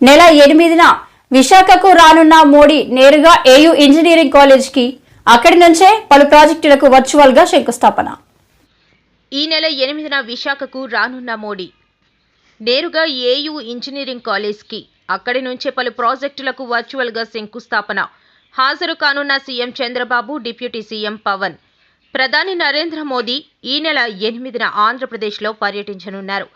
నెల 8న విశాఖకు రానున్న మోడీ నేరుగా ఏయూ ఇంజనీరింగ్ కాలేజ్కి అక్కడి నుంచే పలు ప్రాజెక్టులకు వర్చువల్గా శంకుస్థాపన. ఈ నెల 8న విశాఖకు రానున్న మోడీ నేరుగా ఏయూ ఇంజనీరింగ్ కాలేజ్కి అక్కడి నుంచే పలు ప్రాజెక్టులకు వర్చువల్గా శంకుస్థాపన. హాజరు కానున్న CM Chandrababu, deputy CM Pavan. ప్రధాని నరేంద్ర మోదీ ఈ నెల 8న ఆంధ్రప్రదేశ్లో పర్యటించనున్నారు.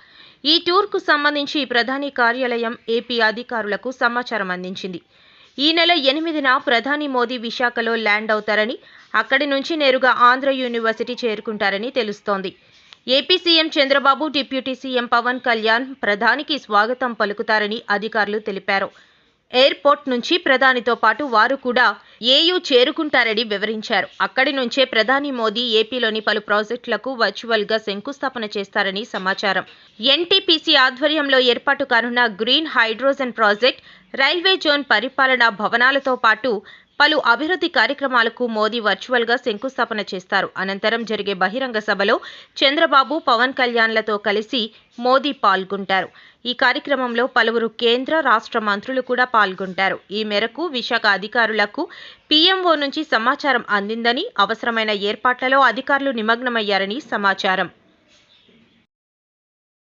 ఈ టూర్కు సంబంధించి ప్రధాని కార్యాలయం ఏపీ అధికారులకు సమాచారం అందించింది. ఈ నెల 8న ప్రధాని మోదీ విశాఖలో ల్యాండ్ అవుతారని, అక్కడి నుంచి నేరుగా ఆంధ్ర యూనివర్సిటీ చేరుకుంటారని తెలుస్తోంది. AP CM Chandrababu, deputy CM Pavan Kalyan ప్రధానికి స్వాగతం పలుకుతారని అధికారులు తెలిపారు. ఎయిర్పోర్ట్ నుంచి ప్రధానితో పాటు వారు కూడా ఏయూ చేరుకుంటారని వివరించారు. అక్కడి నుంచే ప్రధాని మోదీ ఏపీలోని పలు ప్రాజెక్టులకు వర్చువల్గా శంకుస్థాపన చేస్తారని సమాచారం. ఎన్టీపీసీ ఆధ్వర్యంలో ఏర్పాటు కానున్న green hydrogen project, railway zone పరిపాలనా భవనాలతో పాటు పలు అభివృద్ధి కార్యక్రమాలకు మోదీ వర్చువల్గా శంకుస్థాపన చేస్తారు. అనంతరం జరిగే బహిరంగ సభలో చంద్రబాబు, పవన్ కళ్యాణ్లతో కలిసి మోదీ పాల్గొంటారు. ఈ కార్యక్రమంలో పలువురు కేంద్ర, రాష్ట్ర మంత్రులు కూడా పాల్గొంటారు. ఈ మేరకు విశాఖ అధికారులకు పీఎంఓ నుంచి సమాచారం అందిందని, అవసరమైన ఏర్పాట్లలో అధికారులు నిమగ్నమయ్యారని సమాచారం.